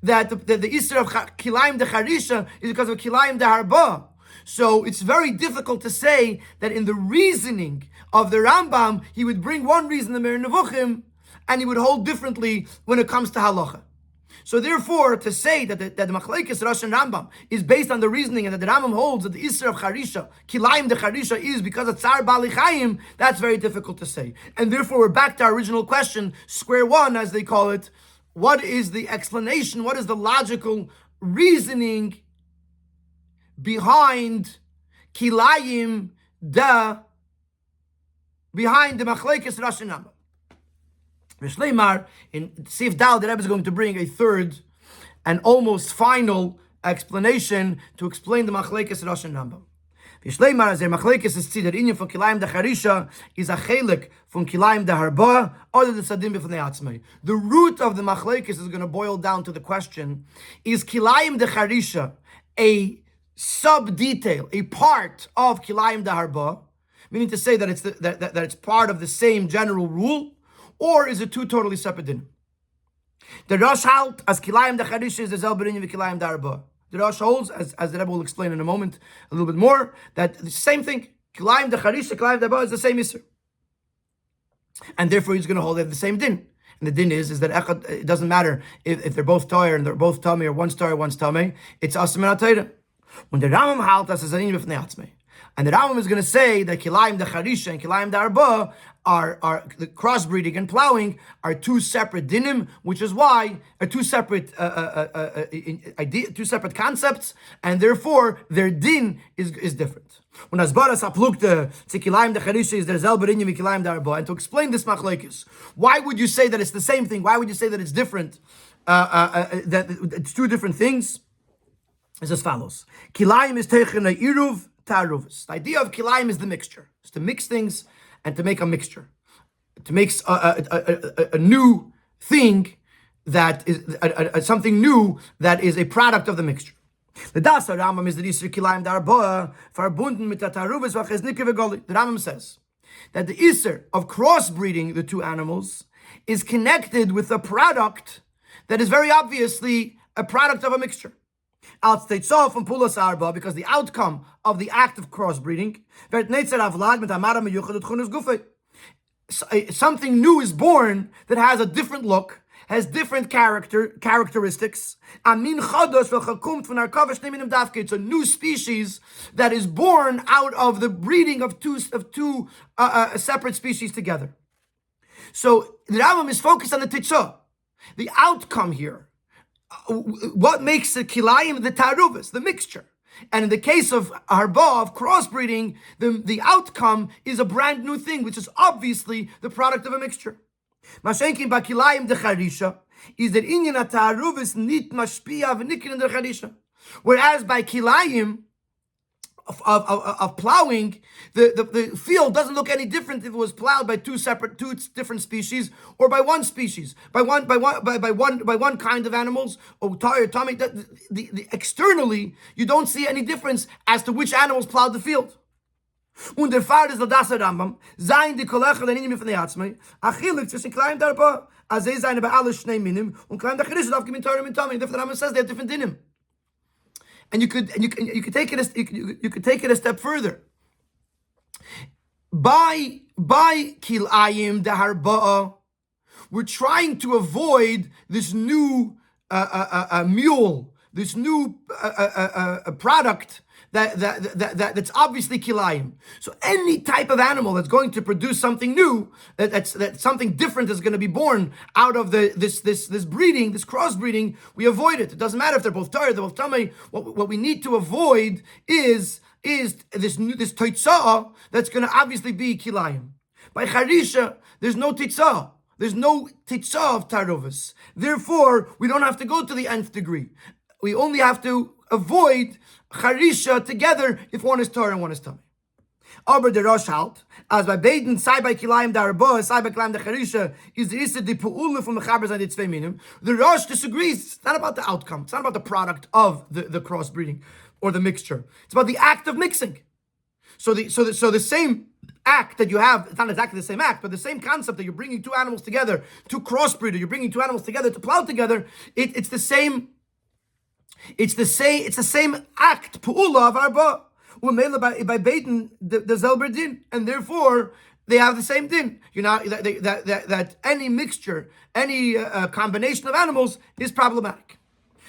that the Isser of kilayim de charisha is because of kilayim de harba. So it's very difficult to say that in the reasoning of the Rambam he would bring one reason in Meir Nevuchim and he would hold differently when it comes to halacha. So therefore, to say that the Machlekes Rosh and Rambam is based on the reasoning and that the Rambam holds that the Isser of Charisha, Kilayim de Charisha, is because of Tsar Bali Chaim, that's very difficult to say. And therefore, we're back to our original question, square one, as they call it. What is the explanation? What is the logical reasoning behind Kilayim behind the Machlekes Rosh and Rambam? Mishleimar, in Sif Dal, the Rebbe is going to bring a third and almost final explanation to explain the Machlekes Rosh and Rambam. Mishleimar, as the Machlekes is that inyan from Kilayim de Charisha is a Chelek from Kilayim de Harba, or the Sadim b'fnei Atzmai. The root of the Machlekes is going to boil down to the question: is Kilayim de Charisha a sub-detail, a part of Kilayim de Harba, meaning to say that it's that it's part of the same general rule? Or is it two totally separate din? The Rosh halt as kilayim de charisha is the zel b'rinyan v'kilayim de harba. The Rosh holds, as the Rebbe will explain in a moment, a little bit more, that the same thing. Kilayim de charisha, kilayim de harba is the same isser, and therefore he's going to hold they have the same din. And the din is that it doesn't matter if they're both toyer and they're both tummy, or one's toyer, one's tummy. It's asim and atayra. When the Rambam halt as a zayin b'fnei atzmei, and the Rambam is going to say that kilayim de charisha and kilayim de harba are the crossbreeding and plowing are two separate dinim, which is why are two separate concepts, and therefore their din is different. When Asbaras aplukte kilayim de charisha is der selber dinim kilayim de harba, and to explain this machlekes, why would you say that it's the same thing? Why would you say that it's different? That it's two different things? It's as follows: Kilayim is teichen iruv ta'aruvus. The idea of kilayim is the mixture. It's to mix things and to make a mixture, to make a new thing that is something new that is a product of the mixture. The Das Rambam is the Isser Kilayim Darboa verbunden mit der Taruvus v'cheznike v'goli. The Rambam says that the Isser of crossbreeding the two animals is connected with a product that is very obviously a product of a mixture. From Pulas Arba, because the outcome of the act of crossbreeding, something new is born that has a different look, has different characteristics. It's a new species that is born out of the breeding of two separate species together. So the Rambam is focused on the Tetze, the outcome here. What makes the kilayim the taruvas, the mixture. And in the case of harba, of crossbreeding, the outcome is a brand new thing, which is obviously the product of a mixture. Mashenkin ba kilayim de charisha is that inyan taruvas nit mashpia v'nikin de charisha. Whereas by kilayim of plowing, the field doesn't look any different if it was plowed by two different species, or by one species, by one kind of animals, or tummy. Externally, you don't see any difference as to which animals plowed the field. Und der Fall ist das Rambam, seien die Kollegen der nicht mehr von der Atzmei, achilik zwischen kleinem Darpa, als sie seien bei alle Schnee minim, und kleinem der Chirisch darf gemeint mit Tommy. The Rambam says they have different dinim. And you could take it a step further. By kilayim de harba'a, we're trying to avoid this new mule, this new product that's obviously kilayim. So any type of animal that's going to produce something new, that something different is going to be born out of this breeding, this crossbreeding, we avoid it. It doesn't matter if they're both tired, they're both tummy. What we need to avoid is this Tetze that's going to obviously be kilayim. By charisha, there's no Tetze. There's no Tetze of taruvus. Therefore, we don't have to go to the nth degree. We only have to avoid charisha together if one is tar and one is tummy. Aber der Rosh halt, als bei beiden, sei bei Kilayim der Arba, sei bei Kilayim der Charisha, is the Issa die Pu'ule from Mechaber sein die zwei Minim. The Rosh disagrees. It's not about the outcome. It's not about the product of the crossbreeding or the mixture. It's about the act of mixing. So the same act that you have, it's not exactly the same act, but the same concept that you're bringing two animals together to crossbreed, or you're bringing two animals together to plow together, it's the same act, Pu'ula of Arba. By Beitin, the Zelber din, and therefore they have the same din. You know that any mixture, any combination of animals is problematic.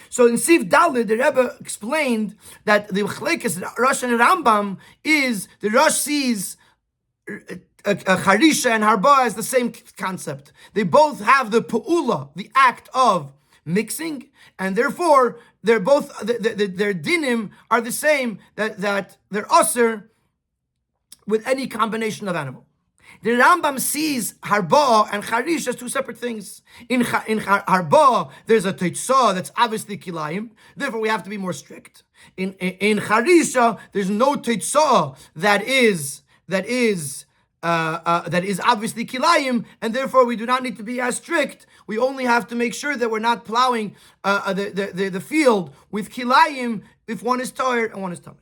So in Siv Dalid, the Rebbe explained that the Chelek, Rosh and Rambam, is the Rosh sees Charisha and Harba as the same concept. They both have the Pu'ula, the act of mixing, and therefore they're both their dinim are the same, that they're usher with any combination of animal. The Rambam sees Harba and Charish as two separate things. In Harba, there's a Tetze that's obviously Kilayim, therefore we have to be more strict. In Charisha, there's no Tetze that is obviously Kilayim, and therefore we do not need to be as strict. We only have to make sure that we're not plowing the field with Kilayim if one is tired and one is tummy.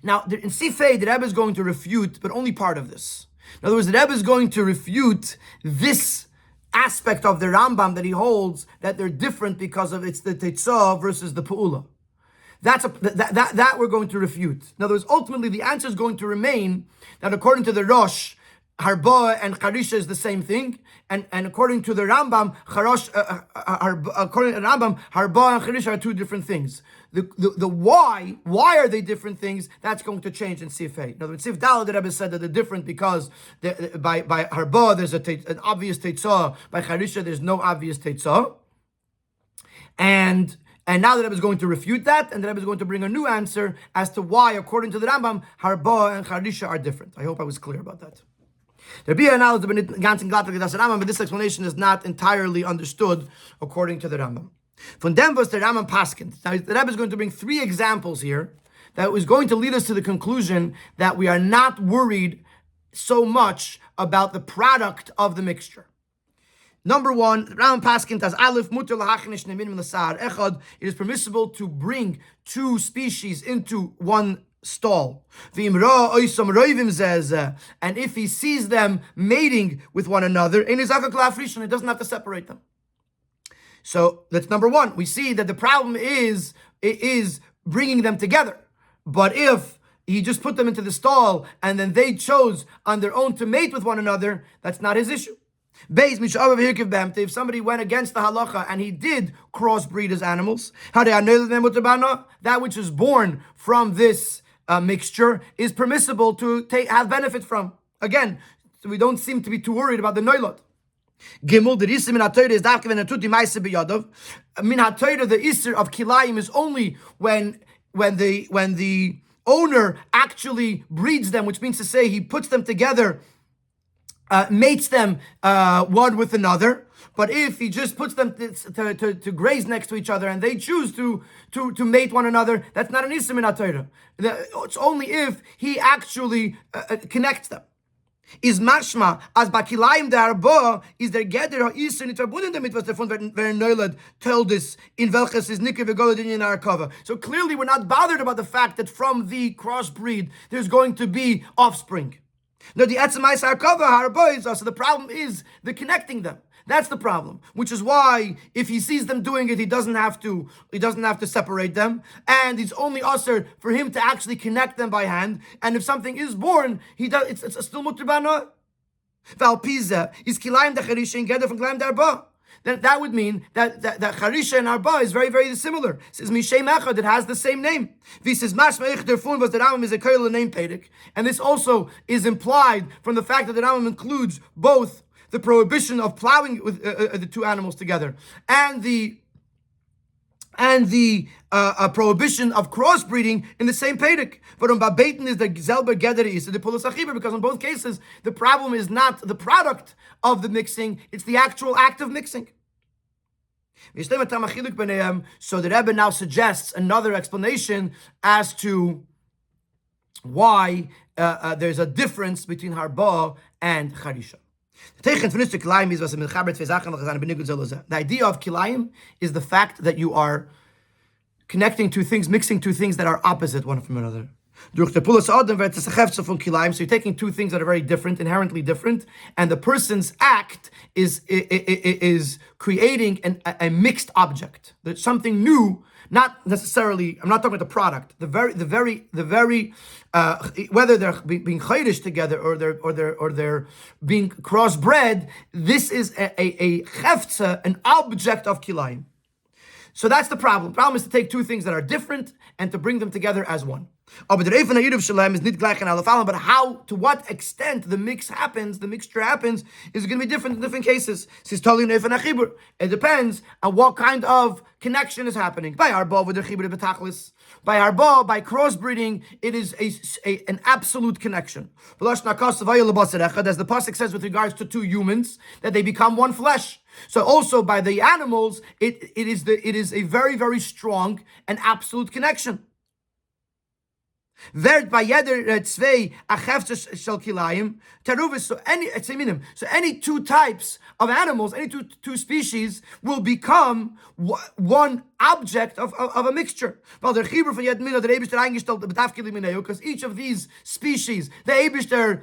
Now, in Sifei, the Rebbe is going to refute, but only part of this. In other words, the Rebbe is going to refute this aspect of the Rambam that he holds that they're different because of it's the Tetze versus the Pu'ula. That we're going to refute. In other words, ultimately the answer is going to remain that according to the Rosh, Harba and Charisha is the same thing, and according to the Rambam, Harba and Charisha are two different things. The why are they different things? That's going to change in Sifei. In other words, Sif Dal, the Rebbe said that they're different because by Harba there's an obvious Tetze, by Charisha there's no obvious Tetze, and now the Rebbe is going to refute that, and the Rebbe is going to bring a new answer as to why, according to the Rambam, Harba and Charisha are different. I hope I was clear about that. But this explanation is not entirely understood according to the Rambam. Von dem was der Rambam paskent. Now the Rebbe is going to bring three examples here that is going to lead us to the conclusion that we are not worried so much about the product of the mixture. Number one, Rambam paskent as Aleph muter lahachnish neminim l'sar echad. It is permissible to bring two species into one stall. And if he sees them mating with one another, it doesn't have to separate them. So that's number one. We see that the problem is bringing them together. But if he just put them into the stall and then they chose on their own to mate with one another, that's not his issue. If somebody went against the halacha and he did crossbreed his animals, that which is born from this mixture is permissible to have benefit from. Again, so we don't seem to be too worried about the noilot. Gimel, the Issa min ha-Torah is dafke when atuti ma'aseh b'yadav. Min ha-Torah, the Issa of Kilayim is only when the owner actually breeds them, which means to say he puts them together, mates them one with another. But if he just puts them to graze next to each other and they choose to mate one another, that's not an Issa min ha-Torah. It's only if he actually connects them. Is mashma as bakilayim the arba is der geder ha'isur nit verbunden damit was davon werden neulad told this in welches is nikke v'golad in our cover. So clearly we're not bothered about the fact that from the crossbreed there's going to be offspring. No, the etzemais harkava harba is also the problem is the connecting them. That's the problem, which is why if he sees them doing it, he doesn't have to separate them, and it's only usher for him to actually connect them by hand. And if something is born, it's still mutter b'ana. Valpiza is kilayim the charisha and geder from kilayim the arba. Then that would mean that charisha and arba is very, very similar. It says mishem echad, it has the same name. This is mashma ich derfun was the Rambam is a koil name pedic, and this also is implied from the fact that the Rambam includes both the prohibition of plowing with the two animals together, and the prohibition of crossbreeding in the same pedic. But on Babaitin is the Zelber Gederi is the Pulas Achiba, because in both cases the problem is not the product of the mixing, it's the actual act of mixing. So the Rebbe now suggests another explanation as to why there's a difference between harba and charisha. The idea of kilayim is the fact that you are connecting two things, mixing two things that are opposite one from another. So you're taking two things that are very different, inherently different, and the person's act is creating a mixed object. There's something new, not necessarily. I'm not talking about the product. The very whether they're being chaydish together or they're being crossbred. This is a cheftze, an object of kilayim. So that's the problem. The problem is to take two things that are different and to bring them together as one. But how, to what extent the mixture happens, is going to be different in different cases. It depends on what kind of connection is happening. By harba, by crossbreeding, it is an absolute connection. As the pasuk says with regards to two humans, that they become one flesh. So also by the animals, it is a very, very strong and absolute connection. So any two types of animals, any two species will become one object of a mixture. Because each of these species, the Eibishter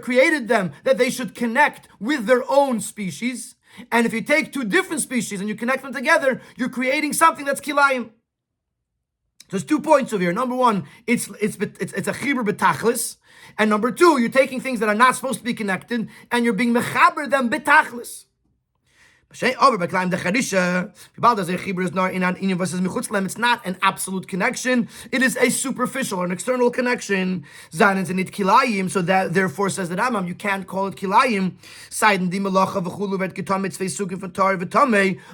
created them that they should connect with their own species. And if you take two different species and you connect them together, you're creating something that's kilayim. There's 2 points over here. Number one, it's a chibur betachlis, and number two, you're taking things that are not supposed to be connected and you're being mechaber them betachlis. It's not an absolute connection. It is a superficial or an external connection. So that therefore, says the Rambam, you can't call it kilayim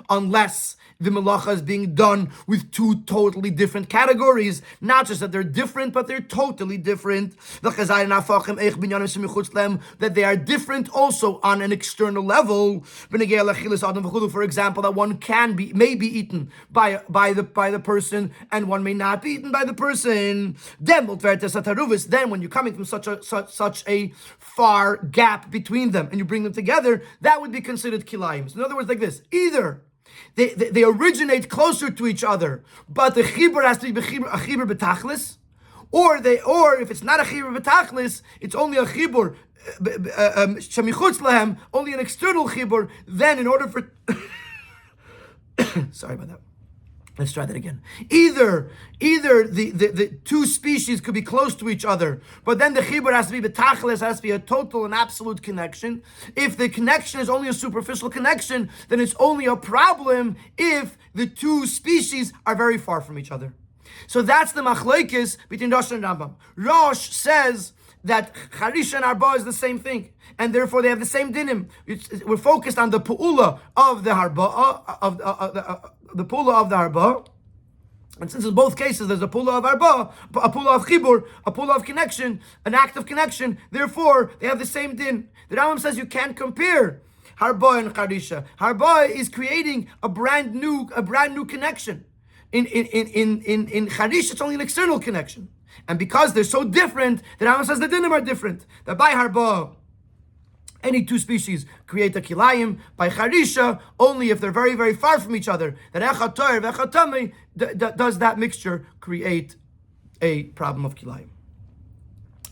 unless the malacha is being done with two totally different categories. Not just that they're different, but they're totally different. That they are different also on an external level. For example, that one may be eaten by the person, and one may not be eaten by the person. Then when you're coming from such a far gap between them, and you bring them together, that would be considered kilayim. So in other words, like this: either they originate closer to each other, but the chibur has to be a chibur betachlis, or if it's not a chibur betachlis, it's only a chibur shemichutz lahem, only an external chibur. Then, in order for sorry about that. Let's try that again. Either the two species could be close to each other, but then the chibur has to be betachlis, has to be a total and absolute connection. If the connection is only a superficial connection, then it's only a problem if the two species are very far from each other. So that's the machlokes between Rosh and Rambam. Rosh says that charisha and harba is the same thing, and therefore they have the same dinim. We're focused on the pu'ula of the harba, the pu'ula of the harba, and since in both cases there's a pu'ula of harba, a pu'ula of chibur, a pu'ula of connection, an act of connection, therefore they have the same din. The Rambam says you can't compare harba and charisha. Harba is creating a brand new connection. In charisha, it's only an external connection. And because they're so different, the Rambam says the dinim are different. That by harba, any two species create a kilayim. By charisha, only if they're very, very far from each other. That echad toyer v'echad tamei, does that mixture create a problem of kilayim.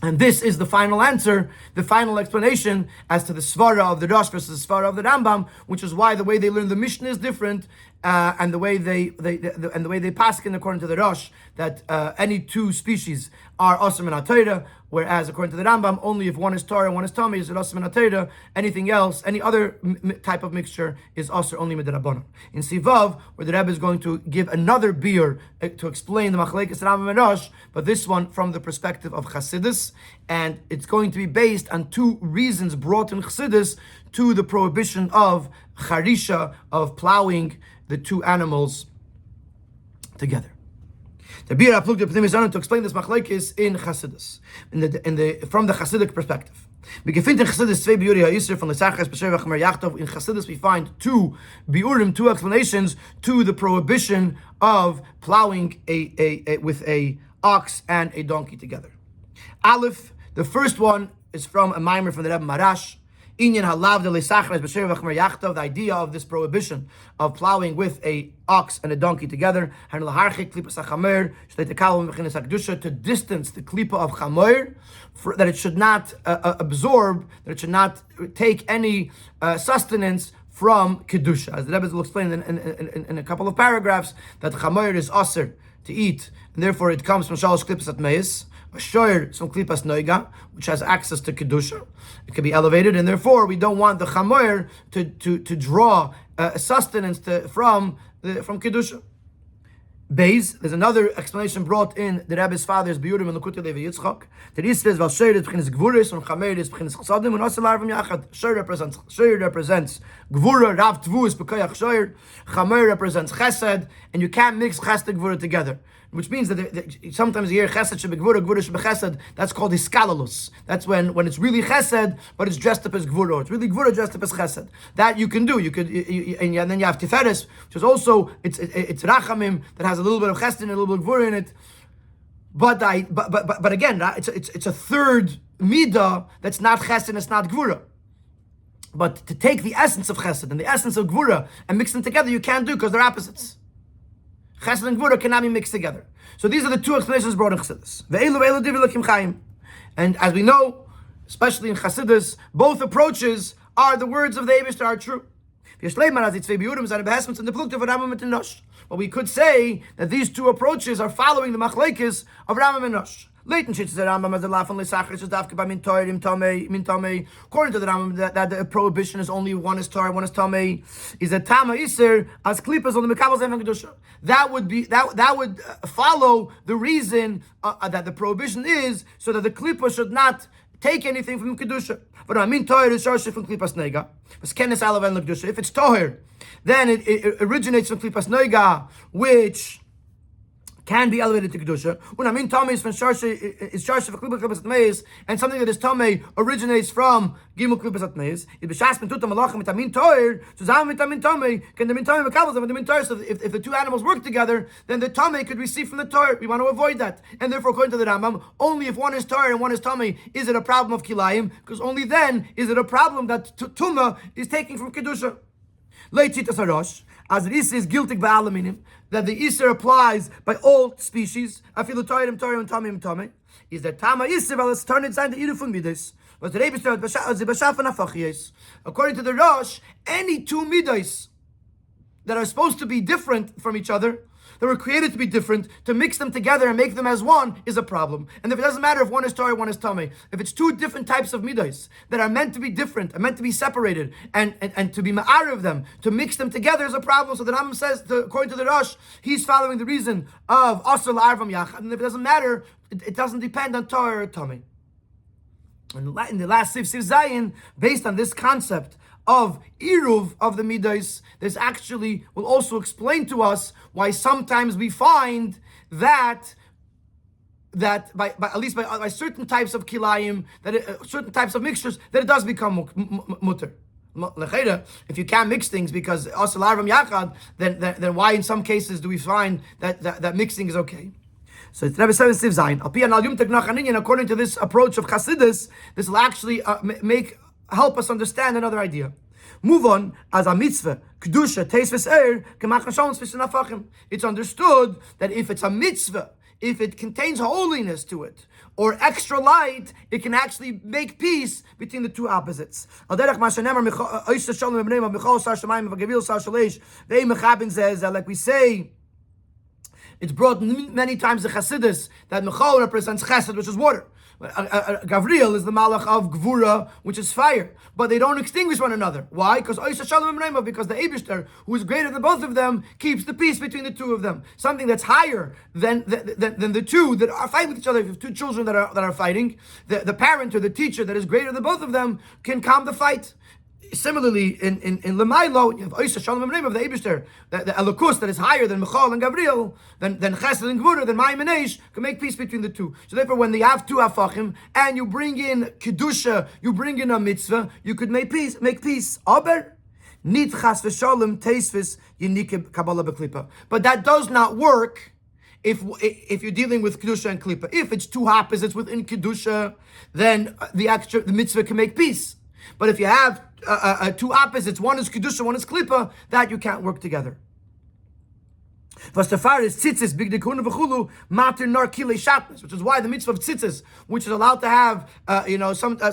And this is the final answer, the final explanation as to the svara of the Rosh versus the svara of the Rambam, which is why the way they learn the Mishnah is different, and the way they paskin according to the Rosh, that any two species are osir min ha-Torah, whereas according to the Rambam, only if one is Torah and one is Tamei is it osir min ha-Torah. Anything else, any other type of mixture is osir only midrabanan. In Sivav, where the Rebbe is going to give another beer to explain the machlekes Rambam and Rosh, but this one from the perspective of Chassidus, and it's going to be based on two reasons brought in Chassidus to the prohibition of charisha, of plowing the two animals together. The beer to explain this machlekes in Chassidus, from the Chassidic perspective. In Chassidus we find two biurim, two explanations to the prohibition of plowing with a ox and a donkey together. Aleph, the first one is from a mimer from the Rebbe Marash. Inyan halav de leisachres b'shir v'chmer yachtov. The idea of this prohibition of plowing with a ox and a donkey together. Han laharchik klipas hachamer shtei tekalim v'chinas hakdusha, to distance the klipa of chamer, that it should not absorb, that it should not take any sustenance from kedusha. As the Rebbe will explain in a couple of paragraphs, that chamer is aser to eat, and therefore it comes from shalosh klipas atmeis. A shoyer, some klipas noiga, which has access to kedusha. It can be elevated, and therefore we don't want the chamoyer to draw sustenance from kedusha. Beis, there's another explanation brought in the Rebbe's father's Biyurim and Lekutei Levi Yitzchak. That he says, "Val shoyer is b'chinas gvuris, and chamer is b'chinas chsadim, and asel arvim yachad." Shoyer represents gvura, rav tvus b'koyach shoyer. Chamer represents chesed, and you can't mix chesed and gvura together. Which means that sometimes you hear chesed should be gvura, gvura should be chesed. That's called iskalalus. That's when it's really chesed, but it's dressed up as gvura. It's really gvura dressed up as chesed. That you can do. And then you have tiferes, which is also it's rachamim that has a little bit of chesed and a little bit of gvura in it. But again, it's a third midah that's not chesed, it's not gvura. But to take the essence of chesed and the essence of gvura and mix them together, you can't do because they're opposites. Chesed and Gvura cannot be mixed together. So these are the two explanations brought in Chassidus. And as we know, especially in Chassidus, both approaches are the words of the Eibishter are true. But we could say that these two approaches are following the machlekes of Rambam and Nosh. According to the Rambam, that the prohibition is only one is Torah, one is Tamei, is a Tama Iser as klipas on the Mekabel Zevim Kedusha. That would follow the reason that the prohibition is so that the klipa should not take anything from Kedusha. But I mean Torah is Shorshi from Klipas Nega. If it's Torah, then it originates from Klipas Nega, which can be elevated to kedusha. When I mean Tomei is from Sharsha for klipas atmeis, and something that is Tomei originates from Gimel klipas atmeis. If b'shas pentuta malachim mitamin toir, zusammen mitamin Tomei, can the mitamin mekabel them mitamin toir. So if the two animals work together, then the Tomei could receive from the toir. We want to avoid that, and therefore, according to the Rambam, only if one is toir and one is Tomei is it a problem of kilayim, because only then is it a problem that tuma is taking from kedusha. Leichitas harosh, as it is guilty by aluminium, that the Isser applies by all species. Afilu toirim and tamim, is that Tama Isser vel es turnet sein the irufun midas. Was the Rebbe said b'shafan afachiyes. According to the Rosh, any two midas that are supposed to be different from each other, that were created to be different, to mix them together and make them as one is a problem. And if it doesn't matter if one is Torah, one is Tamei, if it's two different types of midas that are meant to be different, are meant to be separated, and to be ma'ar of them, to mix them together is a problem. So the Rambam says, according to the Rosh, he's following the reason of Asr la'arvam yachad, and if it doesn't matter, it doesn't depend on Torah or Tamei. In the last Siv Zayin, based on this concept of Iruv of the Midas, this actually will also explain to us why sometimes we find that by at least by certain types of kilayim, that certain types of mixtures, that it does become mutter. If you can't mix things because asal arvam yachad, then why in some cases do we find that mixing is okay? So it's Rebbe 7 Siv Zayin. According to this approach of Chassidus, this will actually help us understand another idea. Move on, as a mitzvah, kedusha, teisves er, it's understood that if it's a mitzvah, if it contains holiness to it, or extra light, it can actually make peace between the two opposites. Like we say, it's brought many times in Chassidus that Mechal represents Chesed, which is water. Gavriel is the malach of Gvura, which is fire. But they don't extinguish one another. Why? Because the Eibishter, who is greater than both of them, keeps the peace between the two of them. Something that's higher than the two that are fighting with each other. If you have two children that are fighting, the parent or the teacher that is greater than both of them can calm the fight. Similarly, in Lemailo, you have Oisha Shalom in the name of the Eibishter, the Elokus that is higher than Michal and Gavriel, than Chesed and Gvura, than Mayim and Eish, can make peace between the two. So therefore, when they have two Hafachim, and you bring in Kedusha, you bring in a mitzvah, you could make peace. Aber, Nit Chas v'Shalom Teisvis Yinik Kabbalah B'Klipa. But that does not work if you're dealing with kedusha and klipa. If it's two opposites within kedusha, then the mitzvah can make peace. But if you have two opposites, one is kedusha, one is klipa, that you can't work together. Which is why the mitzvah of tzitzis, which is allowed to have,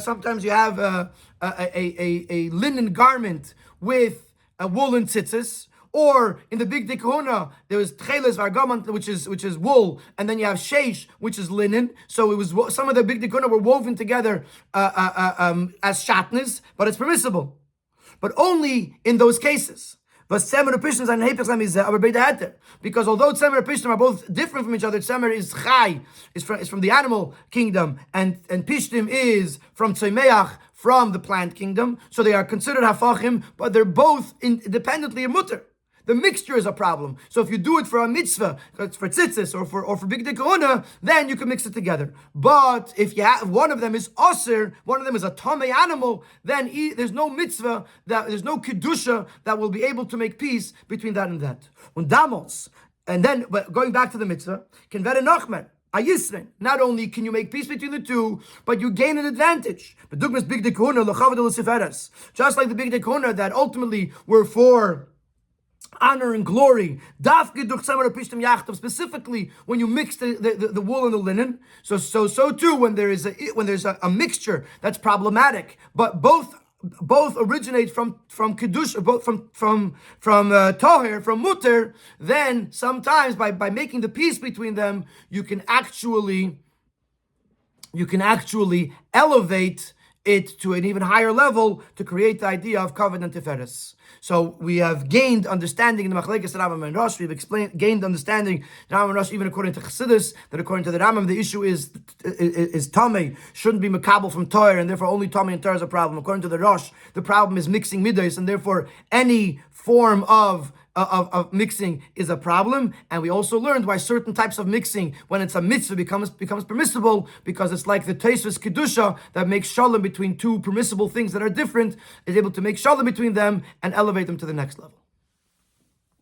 sometimes you have a linen garment with a woolen tzitzis, or in the big kahuna there was tcheles vargamant, which is wool, and then you have sheish, which is linen. So it was some of the big kahuna were woven together as shatnez, but it's permissible, but only in those cases. Because although tzemer and pishtim are both different from each other, tzemer is chai, is from the animal kingdom, and pishtim is from tzemeach, from the plant kingdom. So they are considered hafachim, but they're both independently a mutter. The mixture is a problem. So if you do it for a mitzvah, for tzitzis or for big kahuna, then you can mix it together. But if you have one of them is osir, one of them is a tamei animal, then there's no mitzvah, there's no kedusha that will be able to make peace between that and that. And then going back to the mitzvah, can vere nachmen. Not only can you make peace between the two, but you gain an advantage. Just like the big kahuna that ultimately were for honor and glory, specifically when you mix the wool and the linen. So too when there's a mixture that's problematic, but both originate from kedusha, both from toher, from mutter. Then sometimes by making the peace between them, you can actually elevate it to an even higher level to create the idea of kavod and tiferes. So we have gained understanding in the Machlekes Rambam and Rosh. We've gained understanding in Rambam and Rosh, even according to Chassidus, that according to the Rambam, the issue is tamei shouldn't be makabel from toyer, and therefore only tamei and toyer is a problem. According to the Rosh, the problem is mixing midos, and therefore any form of mixing is a problem. And we also learned why certain types of mixing, when it's a mitzvah, becomes permissible, because it's like the Tosfos kedusha that makes shalom between two permissible things that are different, is able to make shalom between them and elevate them to the next level.